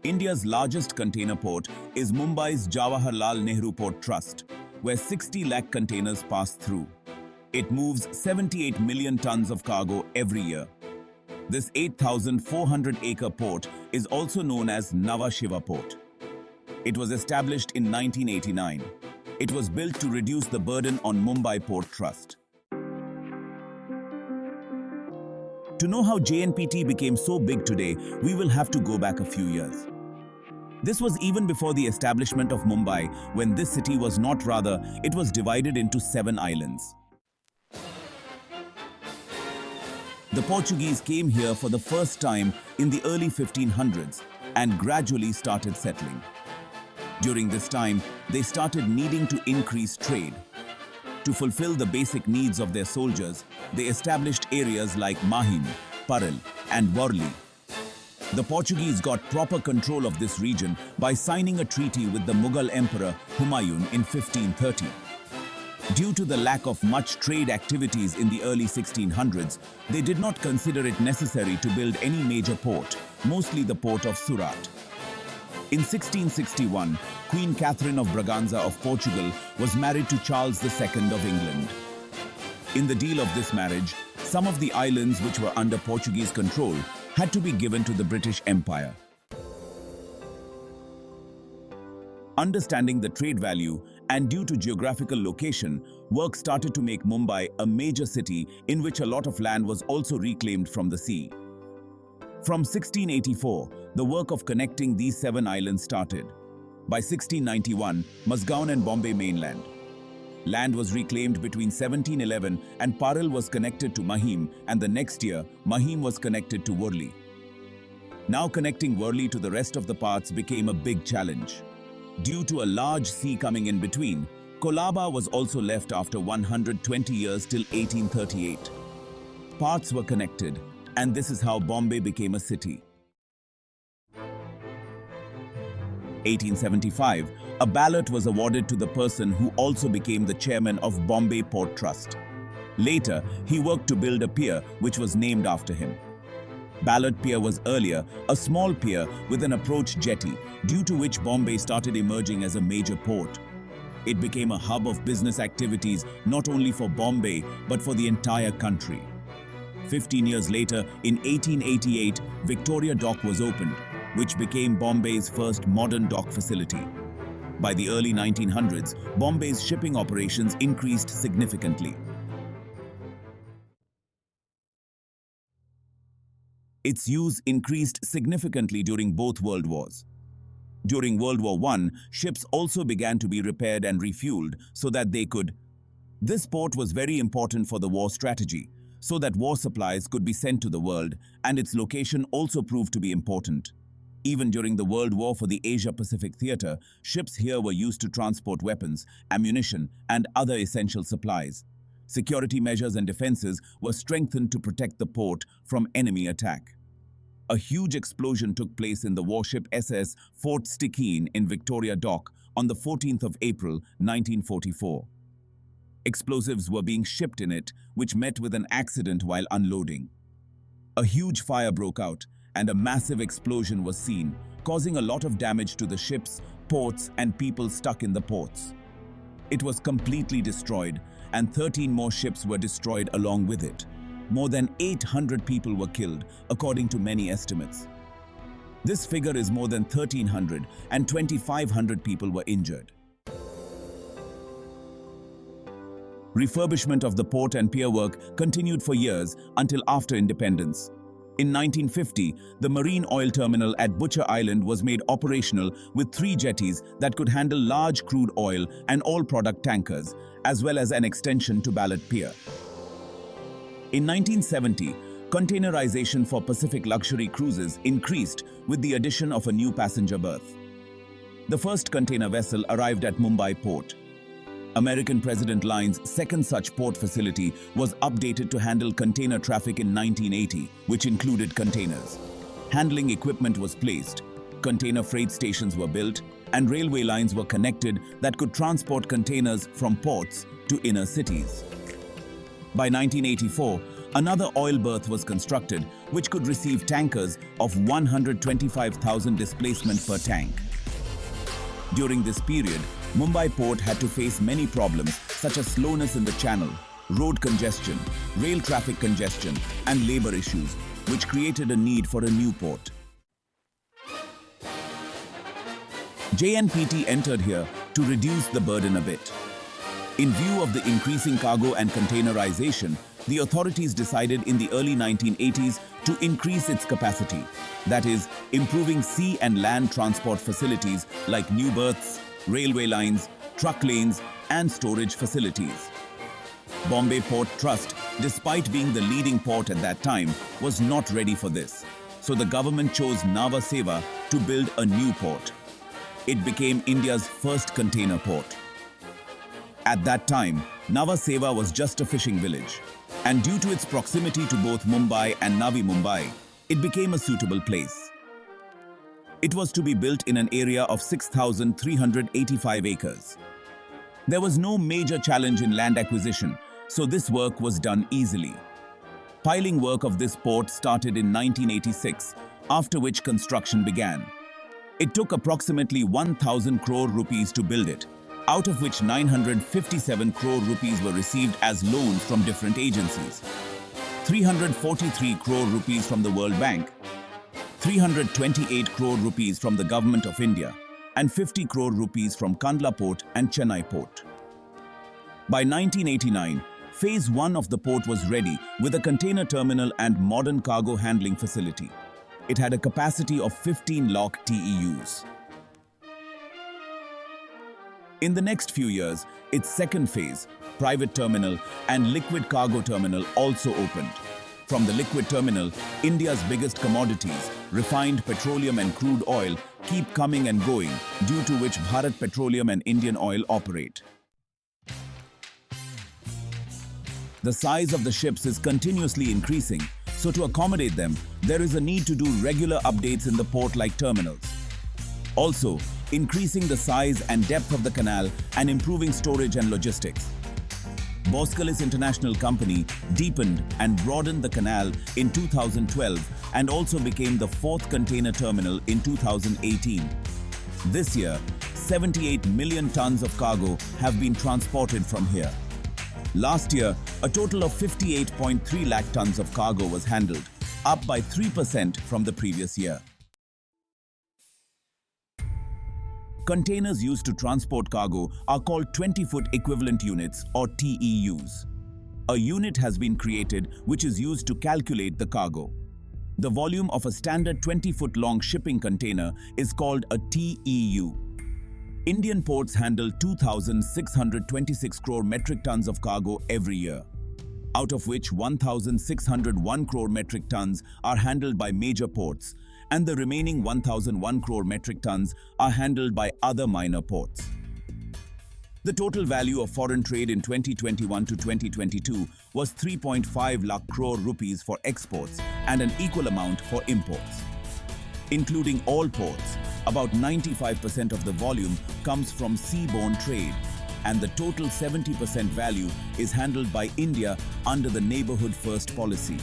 India's largest container port is Mumbai's Jawaharlal Nehru Port Trust, where 60 lakh containers pass through. It moves 78 million tons of cargo every year. This 8,400-acre port is also known as Nhava Sheva Port. It was established in 1989. It was built to reduce the burden on Mumbai Port Trust. To know how JNPT became so big today, we will have to go back a few years. This was even before the establishment of Mumbai, when this city was not, rather, it was divided into 7 islands. The Portuguese came here for the first time in the early 1500s and gradually started settling. During this time, they started needing to increase trade. To fulfill the basic needs of their soldiers, they established areas like Mahim, Parel, and Worli. The Portuguese got proper control of this region by signing a treaty with the Mughal Emperor Humayun in 1530. Due to the lack of much trade activities in the early 1600s, they did not consider it necessary to build any major port, mostly the port of Surat. In 1661, Queen Catherine of Braganza of Portugal was married to Charles II of England. In the deal of this marriage, some of the islands which were under Portuguese control had to be given to the British Empire. Understanding the trade value and due to geographical location, work started to make Mumbai a major city in which a lot of land was also reclaimed from the sea. From 1684, the work of connecting these 7 islands started. By 1691, Mazgaon and Bombay mainland. Land was reclaimed between 1711 and Parel was connected to Mahim, and the next year, Mahim was connected to Worli. Now connecting Worli to the rest of the parts became a big challenge. Due to a large sea coming in between, Colaba was also left after 120 years till 1838. Parts were connected, and this is how Bombay became a city. 1875, a ballot was awarded to the person who also became the chairman of Bombay Port Trust. Later, he worked to build a pier which was named after him. Ballot Pier was earlier a small pier with an approach jetty, due to which Bombay started emerging as a major port. It became a hub of business activities not only for Bombay but for the entire country. 15 years later, in 1888, Victoria Dock was opened, which became Bombay's first modern dock facility. By the early 1900s, Bombay's shipping operations increased significantly. Its use increased significantly during both World Wars. During World War I, ships also began to be repaired and refueled so that they could. This port was very important for the war strategy, so that war supplies could be sent to the world, and its location also proved to be important. Even during the World War for the Asia-Pacific theater, ships here were used to transport weapons, ammunition, and other essential supplies. Security measures and defenses were strengthened to protect the port from enemy attack. A huge explosion took place in the warship SS Fort Stikine in Victoria Dock on the 14th of April, 1944. Explosives were being shipped in it, which met with an accident while unloading. A huge fire broke out, and a massive explosion was seen, causing a lot of damage to the ships, ports, and people stuck in the ports. It was completely destroyed, and 13 more ships were destroyed along with it. More than 800 people were killed, according to many estimates. This figure is more than 1,300, and 2,500 people were injured. Refurbishment of the port and pier work continued for years until after independence. In 1950, the marine oil terminal at Butcher Island was made operational with 3 jetties that could handle large crude oil and oil product tankers, as well as an extension to Ballot Pier. In 1970, containerization for Pacific luxury cruises increased with the addition of a new passenger berth. The first container vessel arrived at Mumbai port. American President Line's second such port facility was updated to handle container traffic in 1980, which included containers. Handling equipment was placed, container freight stations were built, and railway lines were connected that could transport containers from ports to inner cities. By 1984, Another oil berth was constructed, which could receive tankers of 125,000 displacement per tank. During this period, Mumbai port had to face many problems such as slowness in the channel, road congestion, rail traffic congestion, and labor issues, which created a need for a new port. JNPT entered here to reduce the burden a bit. In view of the increasing cargo and containerization, the authorities decided in the early 1980s to increase its capacity, that is, improving sea and land transport facilities like new berths, railway lines, truck lanes, and storage facilities. Bombay Port Trust, despite being the leading port at that time, was not ready for this, so the government chose Nava Seva to build a new port. It became India's first container port. At that time, Nava Seva was just a fishing village, and due to its proximity to both Mumbai and Navi Mumbai, it became a suitable place. It was to be built in an area of 6,385 acres. There was no major challenge in land acquisition, so this work was done easily. Piling work of this port started in 1986, after which construction began. It took approximately 1,000 crore rupees to build it, out of which 957 crore rupees were received as loans from different agencies, 343 crore rupees from the World Bank, 328 crore rupees from the Government of India, and 50 crore rupees from Kandla Port and Chennai Port. By 1989, Phase 1 of the port was ready with a container terminal and modern cargo handling facility. It had a capacity of 15 lakh TEUs. In the next few years, its second phase, private terminal and liquid cargo terminal also opened. From the liquid terminal, India's biggest commodities, refined petroleum and crude oil, keep coming and going, due to which Bharat Petroleum and Indian Oil operate. The size of the ships is continuously increasing, so to accommodate them, there is a need to do regular updates in the port-like terminals. Also, increasing the size and depth of the canal and improving storage and logistics. Boskalis International Company deepened and broadened the canal in 2012 and also became the fourth container terminal in 2018. This year, 78 million tons of cargo have been transported from here. Last year, a total of 58.3 lakh tons of cargo was handled, up by 3% from the previous year. Containers used to transport cargo are called 20-foot equivalent units or TEUs. A unit has been created which is used to calculate the cargo. The volume of a standard 20-foot long shipping container is called a TEU. Indian ports handle 2,626 crore metric tons of cargo every year, out of which 1,601 crore metric tons are handled by major ports, and the remaining 1,001 crore metric tons are handled by other minor ports. The total value of foreign trade in 2021 to 2022 was 3.5 lakh crore rupees for exports and an equal amount for imports. Including all ports, about 95% of the volume comes from seaborne trade, and the total 70% value is handled by India under the Neighbourhood First policy.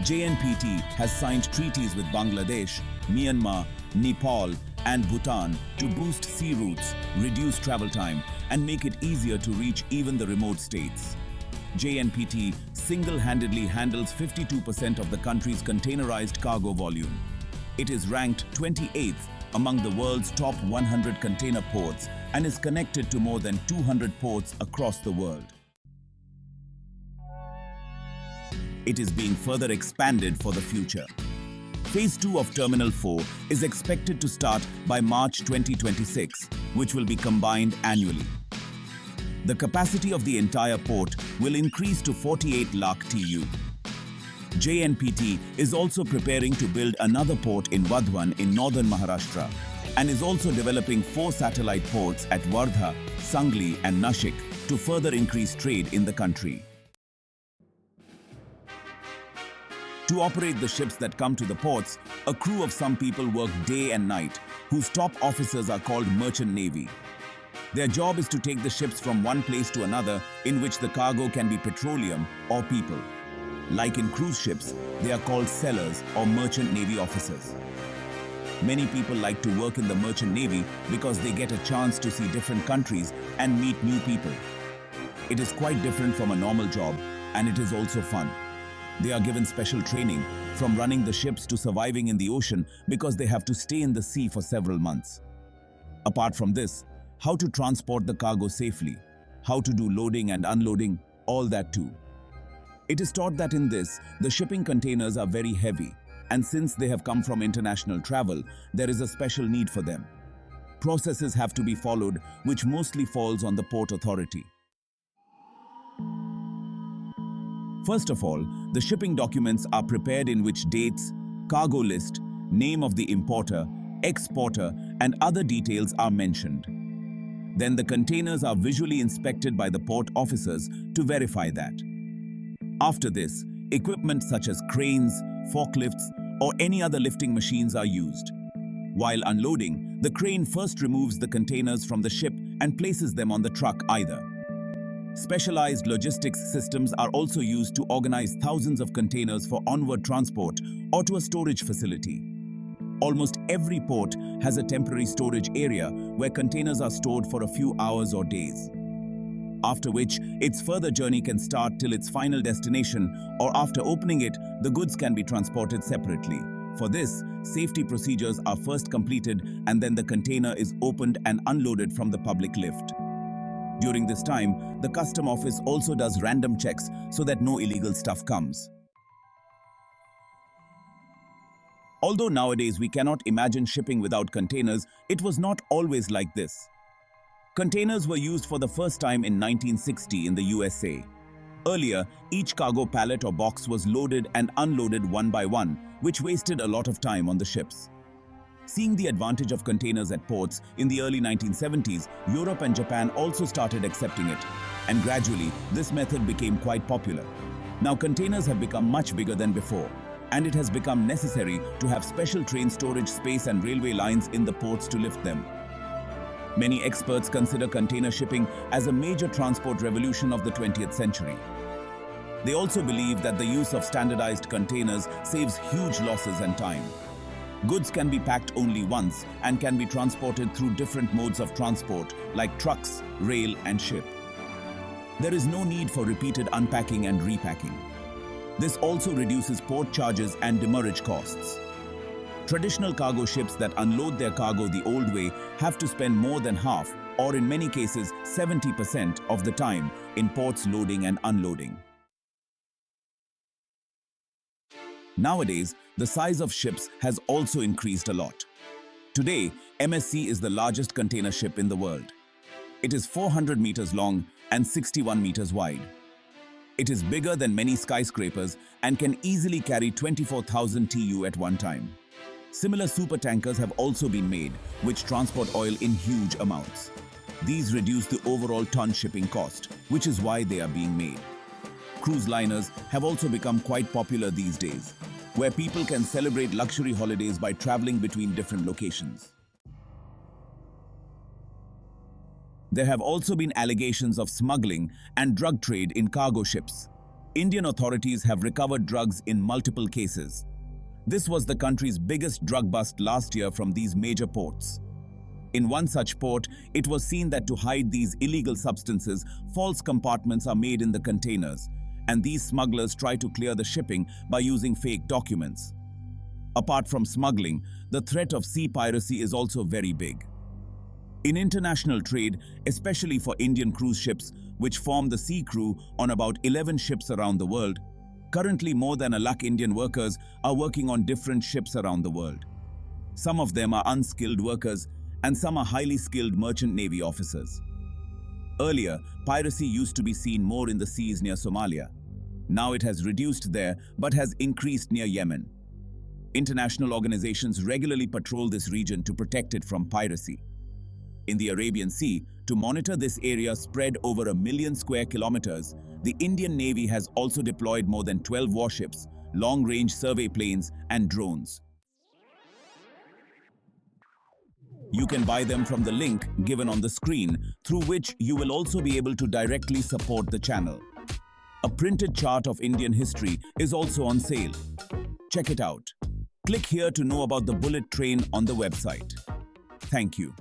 JNPT has signed treaties with Bangladesh, Myanmar, Nepal, and Bhutan to boost sea routes, reduce travel time, and make it easier to reach even the remote states. JNPT single-handedly handles 52% of the country's containerized cargo volume. It is ranked 28th among the world's top 100 container ports and is connected to more than 200 ports across the world. It is being further expanded for the future. Phase 2 of Terminal 4 is expected to start by March 2026, which will be combined annually. The capacity of the entire port will increase to 48 lakh TEU. JNPT is also preparing to build another port in Vadhavan in northern Maharashtra and is also developing 4 satellite ports at Wardha, Sangli and Nashik to further increase trade in the country. To operate the ships that come to the ports, a crew of some people work day and night, whose top officers are called Merchant Navy. Their job is to take the ships from one place to another in which the cargo can be petroleum or people. Like in cruise ships, they are called sailors or merchant navy officers. Many people like to work in the merchant navy because they get a chance to see different countries and meet new people. It is quite different from a normal job, and it is also fun. They are given special training, from running the ships to surviving in the ocean, because they have to stay in the sea for several months. Apart from this, how to transport the cargo safely, how to do loading and unloading, all that too. It is taught that in this, the shipping containers are very heavy, and since they have come from international travel, there is a special need for them. Processes have to be followed, which mostly falls on the port authority. First of all, the shipping documents are prepared in which dates, cargo list, name of the importer, exporter, and other details are mentioned. Then the containers are visually inspected by the port officers to verify that. After this, equipment such as cranes, forklifts, or any other lifting machines are used. While unloading, the crane first removes the containers from the ship and places them on the truck either. Specialized logistics systems are also used to organize thousands of containers for onward transport or to a storage facility. Almost every port has a temporary storage area where containers are stored for a few hours or days. After which, its further journey can start till its final destination, or after opening it, the goods can be transported separately. For this, safety procedures are first completed and then the container is opened and unloaded from the public lift. During this time, the custom office also does random checks so that no illegal stuff comes. Although nowadays we cannot imagine shipping without containers, it was not always like this. Containers were used for the first time in 1960 in the USA. Earlier, each cargo pallet or box was loaded and unloaded one by one, which wasted a lot of time on the ships. Seeing the advantage of containers at ports, in the early 1970s, Europe and Japan also started accepting it, and gradually this method became quite popular. Now containers have become much bigger than before, and it has become necessary to have special train storage space and railway lines in the ports to lift them. Many experts consider container shipping as a major transport revolution of the 20th century. They also believe that the use of standardized containers saves huge losses and time. Goods can be packed only once and can be transported through different modes of transport like trucks, rail, and ship. There is no need for repeated unpacking and repacking. This also reduces port charges and demurrage costs. Traditional cargo ships that unload their cargo the old way have to spend more than half, or in many cases 70% of the time, in ports loading and unloading. Nowadays, the size of ships has also increased a lot. Today, MSC is the largest container ship in the world. It is 400 meters long and 61 meters wide. It is bigger than many skyscrapers and can easily carry 24,000 TEU at one time. Similar supertankers have also been made, which transport oil in huge amounts. These reduce the overall ton shipping cost, which is why they are being made. Cruise liners have also become quite popular these days, where people can celebrate luxury holidays by traveling between different locations. There have also been allegations of smuggling and drug trade in cargo ships. Indian authorities have recovered drugs in multiple cases. This was the country's biggest drug bust last year from these major ports. In one such port, it was seen that to hide these illegal substances, false compartments are made in the containers, and these smugglers try to clear the shipping by using fake documents. Apart from smuggling, the threat of sea piracy is also very big. In international trade, especially for Indian cruise ships, which form the sea crew on about 11 ships around the world, currently more than 1 lakh Indian workers are working on different ships around the world. Some of them are unskilled workers and some are highly skilled merchant navy officers. Earlier, piracy used to be seen more in the seas near Somalia. Now it has reduced there but has increased near Yemen. International organizations regularly patrol this region to protect it from piracy. In the Arabian Sea, to monitor this area spread over 1 million square kilometers, the Indian Navy has also deployed more than 12 warships, long-range survey planes, and drones. You can buy them from the link given on the screen, through which you will also be able to directly support the channel. A printed chart of Indian history is also on sale. Check it out. Click here to know about the bullet train on the website. Thank you.